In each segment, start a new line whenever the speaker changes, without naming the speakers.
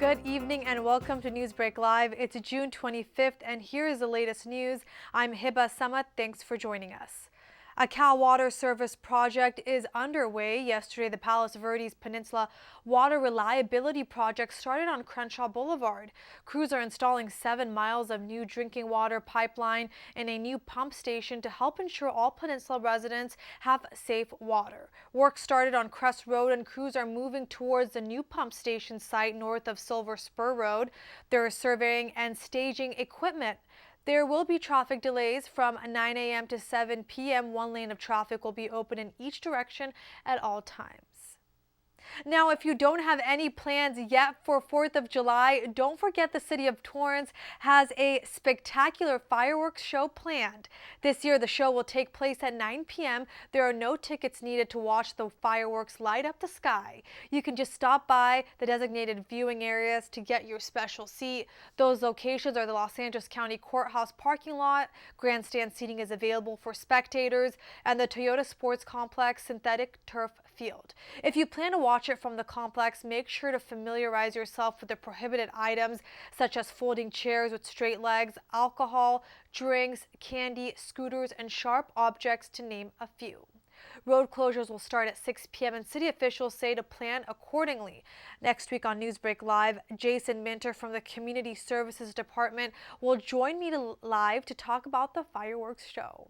Good evening and welcome to NEWSBREAK Live. It's June 25th and here is the latest news. I'm Hiba Samat. Thanks for joining us. A Cal Water Service project is underway. Yesterday, the Palos Verdes Peninsula Water Reliability Project started on Crenshaw Boulevard. Crews are installing 7 miles of new drinking water pipeline and a new pump station to help ensure all Peninsula residents have safe water. Work started on Crest Road and crews are moving towards the new pump station site north of Silver Spur Road. They're surveying and staging equipment. There will be traffic delays from 9 a.m. to 7 p.m. One lane of traffic will be open in each direction at all times. Now, if you don't have any plans yet for 4th of July, don't forget the city of Torrance has a spectacular fireworks show planned. This year, the show will take place at 9 p.m. There are no tickets needed to watch the fireworks light up the sky. You can just stop by the designated viewing areas to get your special seat. Those locations are the Los Angeles County Courthouse parking lot. Grandstand seating is available for spectators, and the Toyota Sports Complex synthetic turf field. If you plan to watch it from the complex, make sure to familiarize yourself with the prohibited items such as folding chairs with straight legs, alcohol, drinks, candy, scooters, and sharp objects, to name a few. Road closures will start at 6 p.m. and city officials say to plan accordingly. Next week on NEWSBREAK Live, Jason Minter from the Community Services Department will join me live to talk about the fireworks show.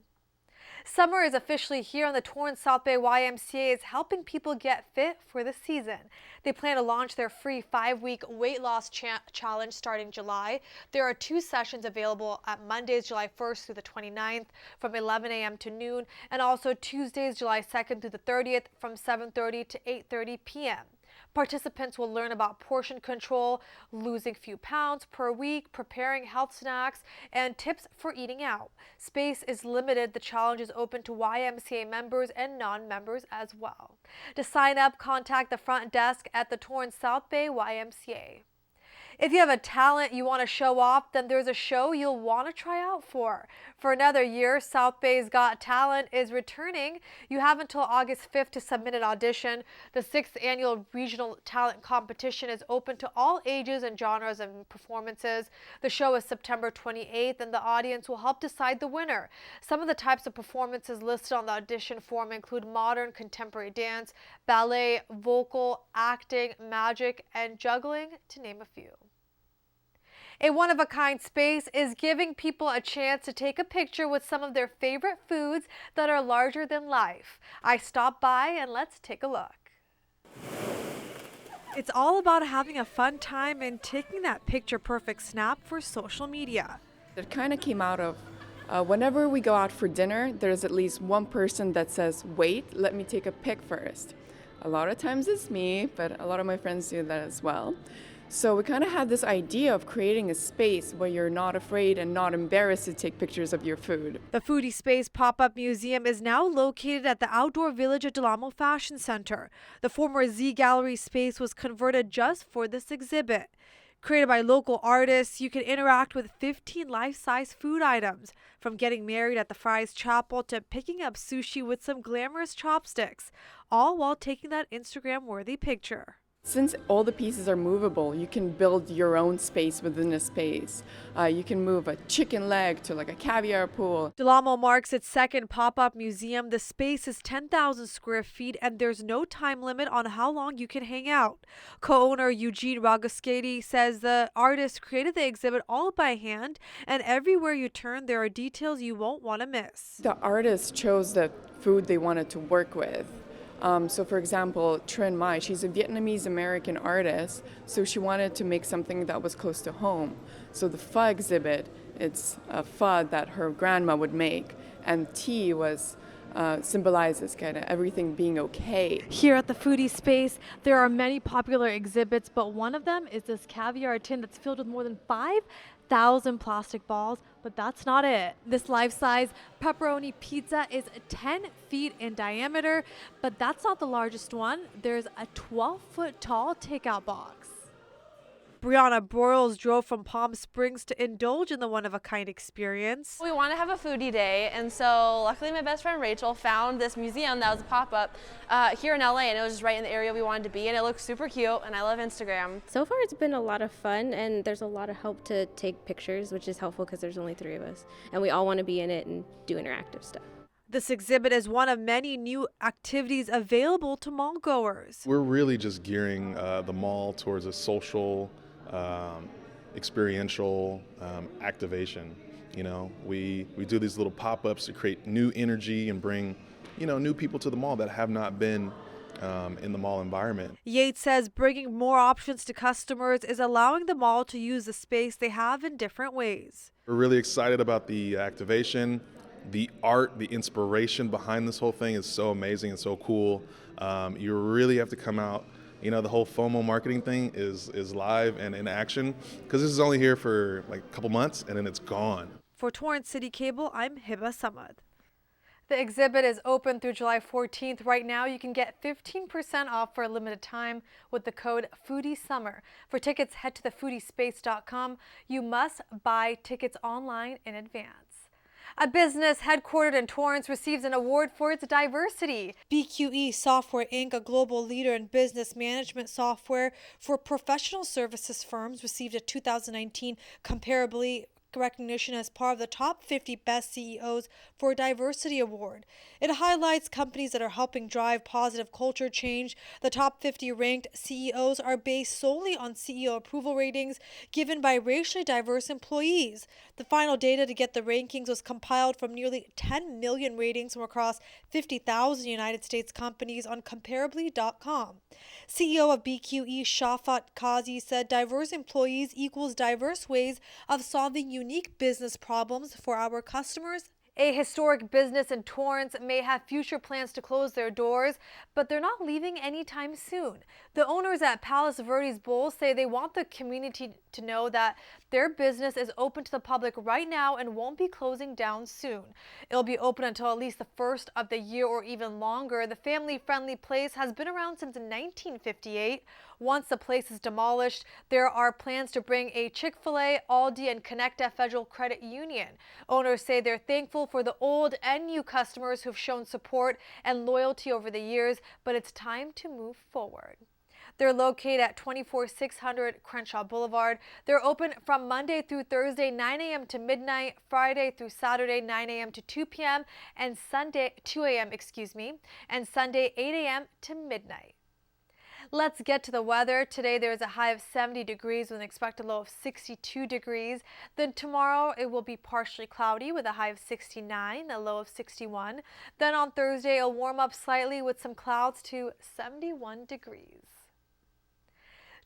Summer is officially here, and the Torrance South Bay YMCA is helping people get fit for the season. They plan to launch their free 5-week weight loss challenge starting July. There are 2 sessions available at Mondays, July 1st through the 29th from 11 a.m. to noon, and also Tuesdays, July 2nd through the 30th from 7:30 to 8:30 p.m. Participants will learn about portion control, losing a few pounds per week, preparing health snacks, and tips for eating out. Space is limited. The challenge is open to YMCA members and non-members as well. To sign up, contact the front desk at the Torrance South Bay YMCA. If you have a talent you want to show off, then there's a show you'll want to try out for. For another year, South Bay's Got Talent is returning. You have until August 5th to submit an audition. The 6th annual regional talent competition is open to all ages and genres of performances. The show is September 28th, and the audience will help decide the winner. Some of the types of performances listed on the audition form include modern, contemporary dance, ballet, vocal, acting, magic, and juggling, to name a few. A one-of-a-kind space is giving people a chance to take a picture with some of their favorite foods that are larger than life. I stopped by and let's take a look. It's all about having a fun time and taking that picture-perfect snap for social media.
It kind of came out of whenever we go out for dinner, there's at least one person that says, wait, let me take a pic first. A lot of times it's me, but a lot of my friends do that as well. So we kind of had this idea of creating a space where you're not afraid and not embarrassed to take pictures of your food.
The Foodie Space pop-up museum is now located at the outdoor village at Amo Fashion Center. The former Z Gallery space was converted just for this exhibit. Created by local artists, you can interact with 15 life-size food items, from getting married at the Fry's Chapel to picking up sushi with some glamorous chopsticks, all while taking that Instagram-worthy picture.
Since all the pieces are movable, you can build your own space within a space. You can move a chicken leg to like a caviar pool.
Del Amo marks its 2nd pop-up museum. The space is 10,000 square feet and there's no time limit on how long you can hang out. Co-owner Eugene Ragaskady says the artist created the exhibit all by hand, and everywhere you turn there are details you won't want to miss.
The artist chose the food they wanted to work with. So for example, Trinh Mai, she's a Vietnamese American artist, so she wanted to make something that was close to home. So the pho exhibit, it's a pho that her grandma would make, and tea was symbolizes kind of everything being okay.
Here at the Foodie Space, there are many popular exhibits, but one of them is this caviar tin that's filled with more than 5,000 plastic balls, but that's not it. This life-size pepperoni pizza is 10 feet in diameter, but that's not the largest one. There's a 12-foot tall takeout box. Brianna Broyles drove from Palm Springs to indulge in the one-of-a-kind experience.
We want to have a foodie day, and so luckily my best friend Rachel found this museum that was a pop-up here in LA, and it was just right in the area we wanted to be, and it looks super cute, and I love Instagram.
So far it's been a lot of fun, and there's a lot of help to take pictures, which is helpful because there's only 3 of us, and we all want to be in it and do interactive stuff.
This exhibit is one of many new activities available to mall goers.
We're really just gearing the mall towards a social, experiential activation. You know, we do these little pop-ups to create new energy and bring, new people to the mall that have not been in the mall environment.
Yates says bringing more options to customers is allowing the mall to use the space they have in different ways.
We're really excited about the activation. The art, the inspiration behind this whole thing is so amazing and so cool. You really have to come out. The whole FOMO marketing thing is live and in action because this is only here for like a couple months and then it's gone.
For Torrance City Cable, I'm Hiba Samad. The exhibit is open through July 14th. Right now, you can get 15% off for a limited time with the code FoodieSummer. For tickets, head to thefoodiespace.com. You must buy tickets online in advance. A business headquartered in Torrance receives an award for its diversity. BQE Software Inc., a global leader in business management software for professional services firms, received a 2019 Comparably recognition as part of the top 50 best CEOs for a diversity award. It highlights companies that are helping drive positive culture change. The top 50 ranked CEOs are based solely on CEO approval ratings given by racially diverse employees. The final data to get the rankings was compiled from nearly 10 million ratings from across 50,000 United States companies on Comparably.com. CEO of BQE, Shafat Kazi, said diverse employees equals diverse ways of solving unique business problems for our customers. A historic business in Torrance may have future plans to close their doors, but they're not leaving anytime soon. The owners at Palos Verdes Bowl say they want the community to know that their business is open to the public right now and won't be closing down soon. It'll be open until at least the first of the year or even longer. The family-friendly place has been around since 1958. Once the place is demolished, there are plans to bring a Chick-fil-A, Aldi, and Connecta Federal Credit Union. Owners say they're thankful for the old and new customers who've shown support and loyalty over the years, but it's time to move forward. They're located at 24600 Crenshaw Boulevard. They're open from Monday through Thursday, 9 a.m. to midnight, Friday through Saturday, 9 a.m. to 2 p.m., and Sunday, 2 a.m., and Sunday, 8 a.m. to midnight. Let's get to the weather. Today there's a high of 70 degrees with an expected low of 62 degrees. Then tomorrow it will be partially cloudy with a high of 69, a low of 61. Then on Thursday it'll warm up slightly with some clouds to 71 degrees.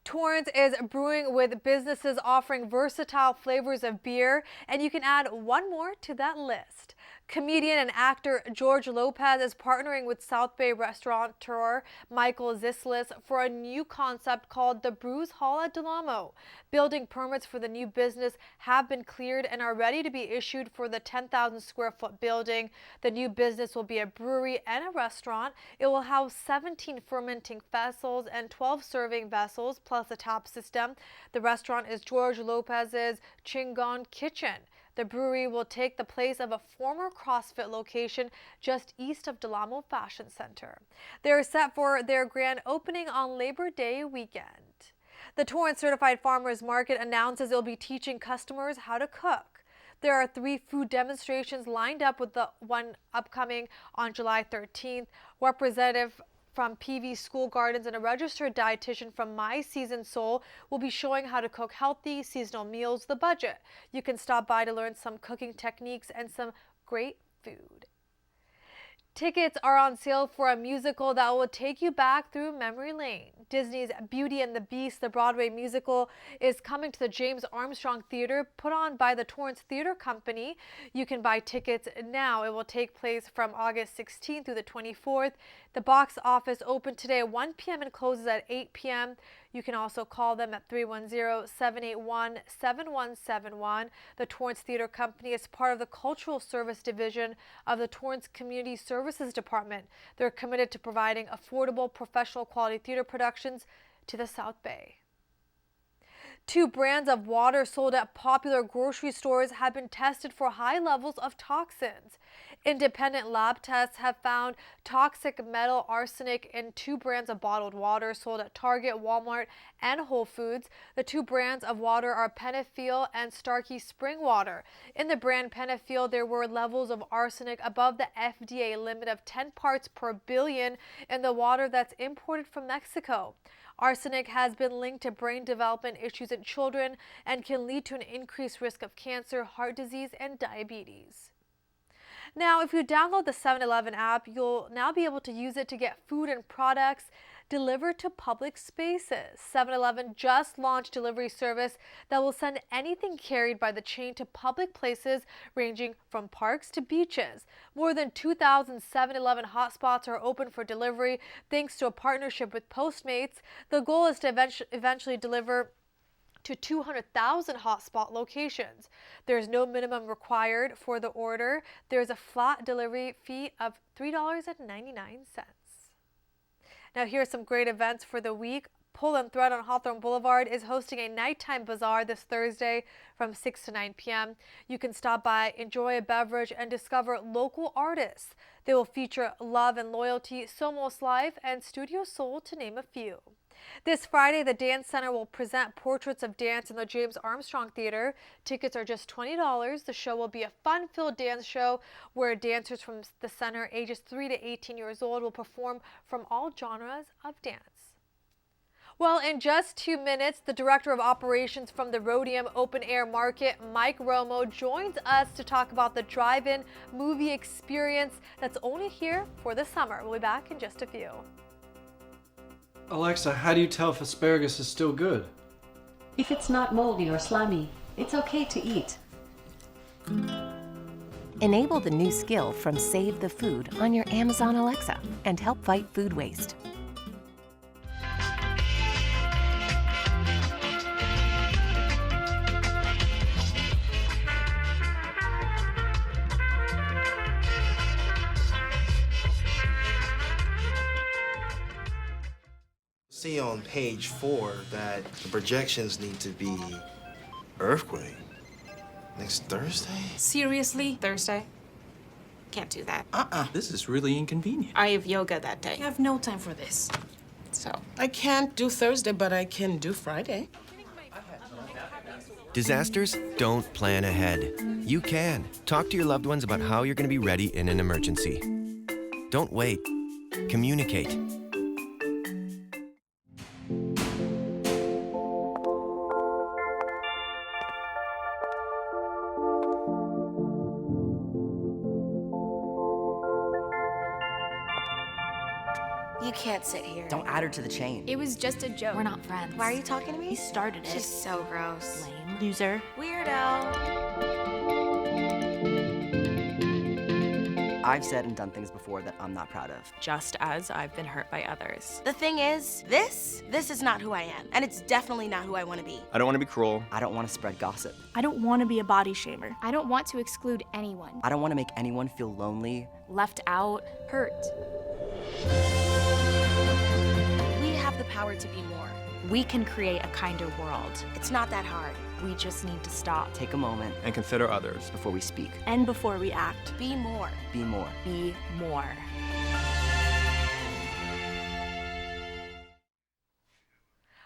Torrance is brewing with businesses offering versatile flavors of beer, and you can add one more to that list. Comedian and actor George Lopez is partnering with South Bay restaurateur Michael Zislis for a new concept called the Brews Hall at Del Amo. Building permits for the new business have been cleared and are ready to be issued for the 10,000 square foot building. The new business will be a brewery and a restaurant. It will house 17 fermenting vessels and 12 serving vessels plus a tap system. The restaurant is George Lopez's Chingon Kitchen. The brewery will take the place of a former CrossFit location just east of Amo Fashion Center. They are set for their grand opening on Labor Day weekend. The Torrance Certified Farmers Market announces it will be teaching customers how to cook. There are 3 food demonstrations lined up with the one upcoming on July 13th. Representative from PV School Gardens and a registered dietitian from My Seasoned Soul will be showing how to cook healthy, seasonal meals with a budget. You can stop by to learn some cooking techniques and some great food. Tickets are on sale for a musical that will take you back through memory lane. Disney's Beauty and the Beast, the Broadway musical, is coming to the James Armstrong Theater, put on by the Torrance Theater Company. You can buy tickets now. It will take place from August 16th through the 24th. The box office opened today at 1 p.m. and closes at 8 p.m. You can also call them at 310-781-7171. The Torrance Theater Company is part of the Cultural Service Division of the Torrance Community Services Department. They're committed to providing affordable, professional quality theater productions to the South Bay. 2 brands of water sold at popular grocery stores have been tested for high levels of toxins. Independent lab tests have found toxic metal arsenic in 2 brands of bottled water sold at Target, Walmart, and Whole Foods. The 2 brands of water are Penefiel and Starkey Spring Water. In the brand Penefiel, there were levels of arsenic above the FDA limit of 10 parts per billion in the water that's imported from Mexico. Arsenic has been linked to brain development issues in children and can lead to an increased risk of cancer, heart disease, and diabetes. Now, if you download the 7-Eleven app, you'll now be able to use it to get food and products delivered to public spaces. 7-Eleven just launched delivery service that will send anything carried by the chain to public places ranging from parks to beaches. More than 2,000 7-Eleven hotspots are open for delivery thanks to a partnership with Postmates. The goal is to eventually deliver to 200,000 hotspot locations. There is no minimum required for the order. There is a flat delivery fee of $3.99. Now here are some great events for the week. Pull and Thread on Hawthorne Boulevard is hosting a nighttime bazaar this Thursday from 6 to 9 p.m. You can stop by, enjoy a beverage, and discover local artists. They will feature Love and Loyalty, Somos Live, and Studio Soul, to name a few. This Friday, the Dance Center will present Portraits of Dance in the James Armstrong Theater. Tickets are just $20. The show will be a fun-filled dance show where dancers from the center, ages 3 to 18 years old, will perform from all genres of dance. Well, in just 2 minutes, the Director of Operations from the Roadium Open Air Market, Mike Romo, joins us to talk about the drive-in movie experience that's only here for the summer. We'll be back in just a few.
Alexa, how do you tell if asparagus is still good?
If it's not moldy or slimy, it's okay to eat.
Enable the new skill from Save the Food on your Amazon Alexa and help fight food waste.
See on page 4 that the projections need to be earthquake next Thursday?
Seriously? Thursday? Can't do that.
This is really inconvenient.
I have yoga that day.
I have no time for this.
So.
I can't do Thursday, but I can do Friday.
Disasters don't plan ahead. You can. Talk to your loved ones about how you're going to be ready in an emergency. Don't wait. Communicate.
You can't sit here.
Don't add her to the chain.
It was just a joke.
We're not friends. Why are you talking to me?
He started it.
She's so gross.
Lame.
Loser. Weirdo.
I've said and done things before that I'm not proud of.
Just as I've been hurt by others.
The thing is, this is not who I am. And it's definitely not who I want to be.
I don't want to be cruel. I don't want to spread gossip.
I don't want to be a body shamer.
I don't want to exclude anyone.
I don't want to make anyone feel lonely,
left out, hurt.
We have the power to be more.
We can create a kinder world.
It's not that hard.
We just need to stop.
Take a moment
and consider others
before we speak.
And before we act.
Be more.
Be more.
Be more.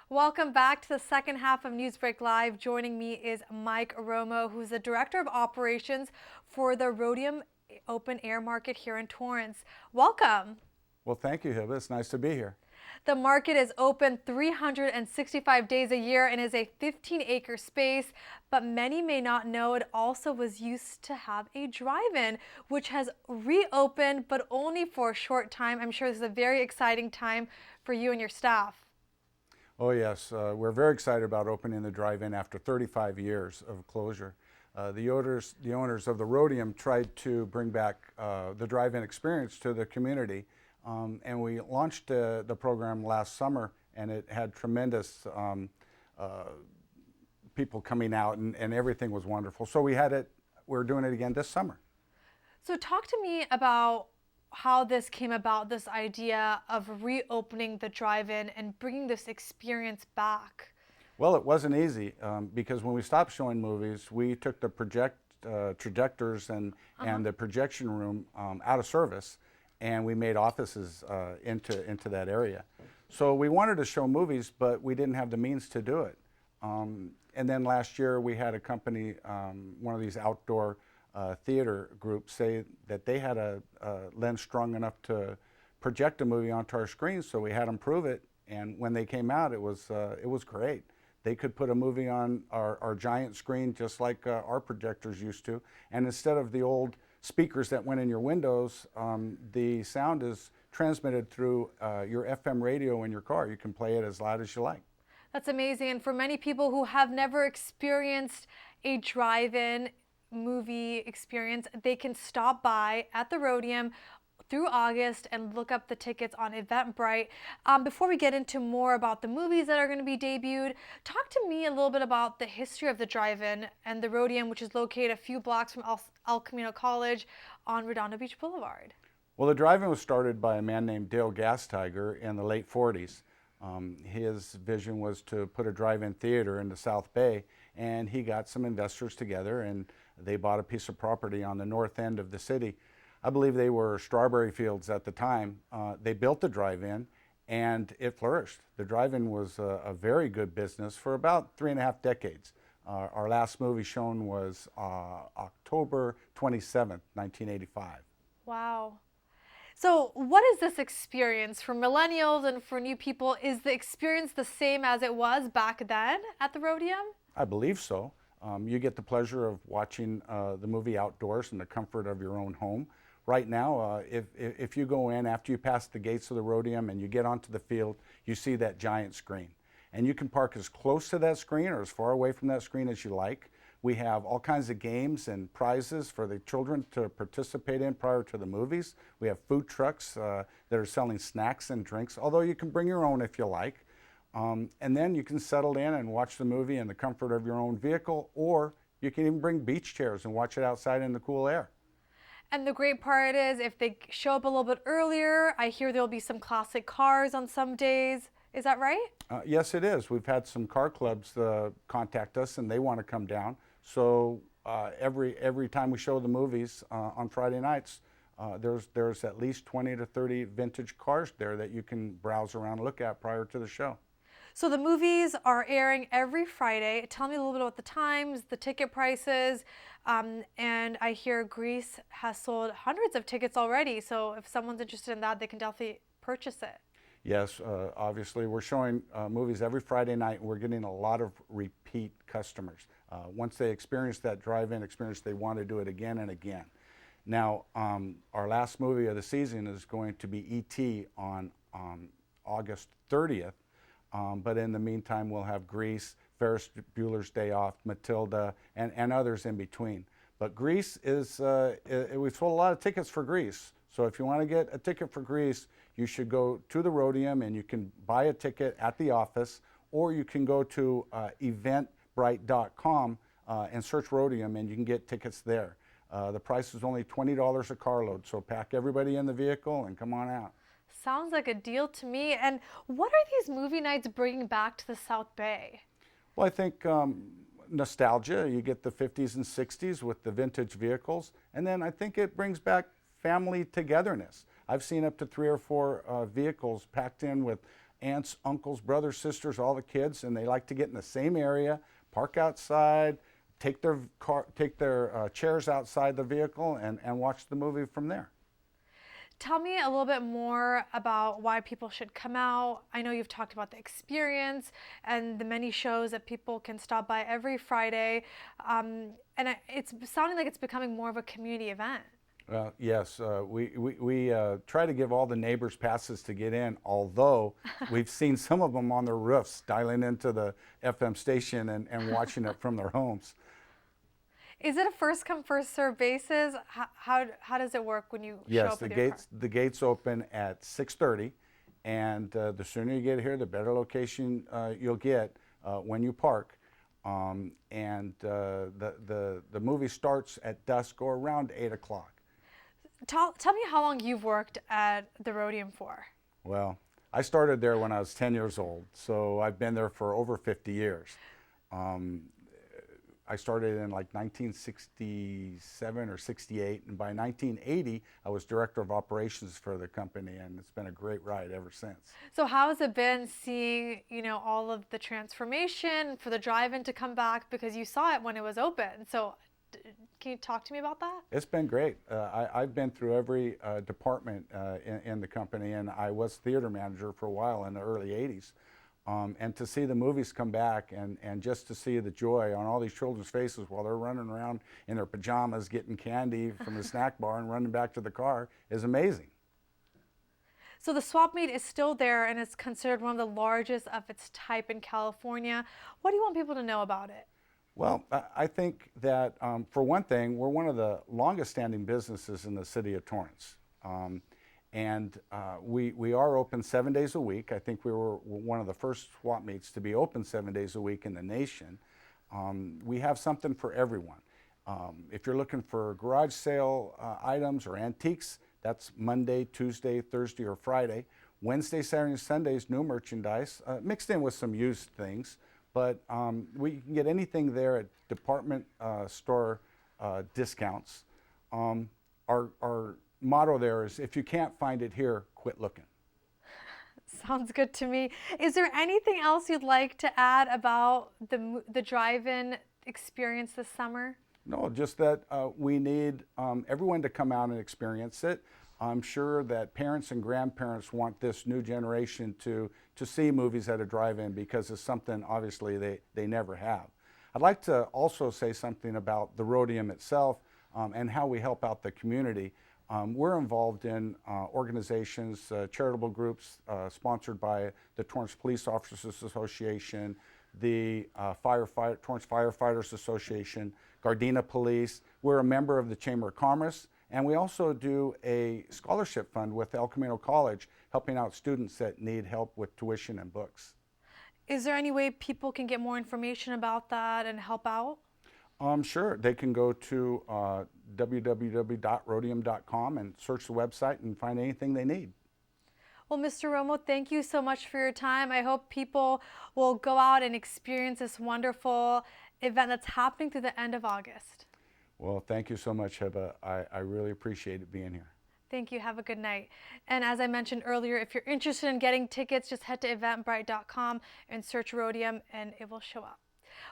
Welcome back to the second half of NewsBreak Live. Joining me is Mike Romo, who's the Director of Operations for the Roadium Open Air Market here in Torrance. Welcome.
Well, thank you, Hiba. It's nice to be here.
The market is open 365 days a year and is a 15-acre space, but many may not know it also was used to have a drive-in, which has reopened, but only for a short time. I'm sure this is a very exciting time for you and your staff.
Oh, yes. We're very excited about opening the drive-in after 35 years of closure. The owners of the Roadium tried to bring back the drive-in experience to the community. And we launched the program last summer, and it had tremendous people coming out, and everything was wonderful. So we're doing it again this summer.
So talk to me about how this came about, this idea of reopening the drive-in and bringing this experience back.
Well, it wasn't easy because when we stopped showing movies, we took the projectors and the projection room out of service, and we made offices into that area. So we wanted to show movies, but we didn't have the means to do it. And then last year we had a company, one of these outdoor theater groups, say that they had a lens strong enough to project a movie onto our screen, so we had them prove it. And when they came out, it was great. They could put a movie on our giant screen just like our projectors used to. And instead of the old speakers that went in your windows, the sound is transmitted through your FM radio in your car. You can play it as loud as you like.
That's amazing. And for many people who have never experienced a drive-in movie experience, they can stop by at the Roadium through August and look up the tickets on Eventbrite. Before we get into more about the movies that are going to be debuted, talk to me a little bit about the history of the drive-in and the Roadium, which is located a few blocks from El Camino College on Redondo Beach Boulevard.
Well, the drive-in was started by a man named Dale Gastiger in the late 40s. His vision was to put a drive-in theater in the South Bay, and he got some investors together and they bought a piece of property on the north end of the city. I believe they were strawberry fields at the time. They built the drive-in and it flourished. The drive-in was a very good business for about 3.5 decades. Our last movie shown was October 27th, 1985.
Wow. So what is this experience for millennials and for new people? Is the experience the same as it was back then at the Roadium?
I believe so. You get the pleasure of watching the movie outdoors in the comfort of your own home. Right now, if you go in after you pass the gates of the Roadium and you get onto the field, you see that giant screen. And you can park as close to that screen or as far away from that screen as you like. We have all kinds of games and prizes for the children to participate in prior to the movies. We have food trucks that are selling snacks and drinks, although you can bring your own if you like. And then you can settle in and watch the movie in the comfort of your own vehicle, or you can even bring beach chairs and watch it outside in the cool air.
And the great part is if they show up a little bit earlier, I hear there'll be some classic cars on some days. Is that right?
Yes, it is. We've had some car clubs contact us and they want to come down. So every time we show the movies on Friday nights, there's at least 20 to 30 vintage cars there that you can browse around and look at prior to the show.
So the movies are airing every Friday. Tell me a little bit about the times, the ticket prices, and I hear Grease has sold hundreds of tickets already. So if someone's interested in that, they can definitely purchase it.
Yes, obviously we're showing movies every Friday night and we're getting a lot of repeat customers. Once they experience that drive-in experience, they want to do it again and again. Now, our last movie of the season is going to be E.T. on August 30th, but in the meantime we'll have Grease, Ferris Bueller's Day Off, Matilda, and others in between. But Grease is, we've sold a lot of tickets for Grease, so if you want to get a ticket for Grease, you should go to the Roadium and you can buy a ticket at the office, or you can go to eventbrite.com and search Roadium and you can get tickets there. The price is only $20 a carload, so pack everybody in the vehicle and come on out.
Sounds like a deal to me. And what are these movie nights bringing back to the South Bay?
Well, I think nostalgia. You get the 50s and 60s with the vintage vehicles, and then I think it brings back family togetherness. I've seen up to 3 or 4 vehicles packed in with aunts, uncles, brothers, sisters, all the kids, and they like to get in the same area, park outside, take their chairs outside the vehicle and watch the movie from there.
Tell me a little bit more about why people should come out. I know you've talked about the experience and the many shows that people can stop by every Friday, and it's sounding like it's becoming more of a community event.
Yes, we try to give all the neighbors passes to get in, although we've seen some of them on their roofs dialing into the FM station and watching it from their homes.
Is it a first come first served basis? How does it work when you show up with your car?
The gates open at 6:30, and the sooner you get here, the better location you'll get when you park. And the movie starts at dusk or around 8 o'clock.
Tell me how long you've worked at the Roadium for.
Well, I started there when I was 10 years old, so I've been there for over 50 years. I started in like 1967 or 68, and by 1980, I was director of operations for the company, and it's been a great ride ever since.
So how has it been seeing, all of the transformation for the drive-in to come back, because you saw it when it was open? So can you talk to me about that?
It's been great. I've been through every department in the company, and I was theater manager for a while in the early 80s. And to see the movies come back and just to see the joy on all these children's faces while they're running around in their pajamas getting candy from the snack bar and running back to the car is amazing.
So the swap meet is still there and is considered one of the largest of its type in California. What do you want people to know about it?
Well, I think that for one thing, we're one of the longest standing businesses in the city of Torrance. We are open 7 days a week. I think we were one of the first swap meets to be open 7 days a week in the nation. We have something for everyone. If you're looking for garage sale items or antiques, that's Monday, Tuesday, Thursday, or Friday. Wednesday, Saturday, and Sundays, new merchandise, mixed in with some used things. But we can get anything there at department store discounts. Our motto there is, if you can't find it here, quit looking.
Sounds good to me. Is there anything else you'd like to add about the drive-in experience this summer?
No, just that we need everyone to come out and experience it. I'm sure that parents and grandparents want this new generation to see movies at a drive-in because it's something obviously they never have. I'd like to also say something about the Roadium itself and how we help out the community. We're involved in organizations, charitable groups sponsored by the Torrance Police Officers Association, the Torrance Firefighters Association, Gardena Police. We're a member of the Chamber of Commerce, and we also do a scholarship fund with El Camino College, helping out students that need help with tuition and books.
Is there any way people can get more information about that and help out?
Sure. They can go to www.roadium.com and search the website and find anything they need.
Well, Mr. Romo, thank you so much for your time. I hope people will go out and experience this wonderful event that's happening through the end of August.
Well, thank you so much, Hiba. I really appreciate it being here.
Thank you. Have a good night. And as I mentioned earlier, if you're interested in getting tickets, just head to eventbrite.com and search Roadium and it will show up.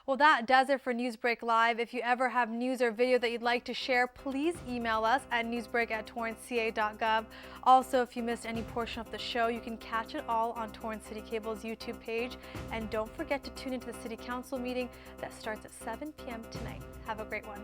Well, that does it for NewsBreak Live. If you ever have news or video that you'd like to share, please email us at newsbreak@torranceca.gov. Also, if you missed any portion of the show, you can catch it all on Torrance City Cable's YouTube page. And don't forget to tune into the City Council meeting that starts at 7 p.m. tonight. Have a great one.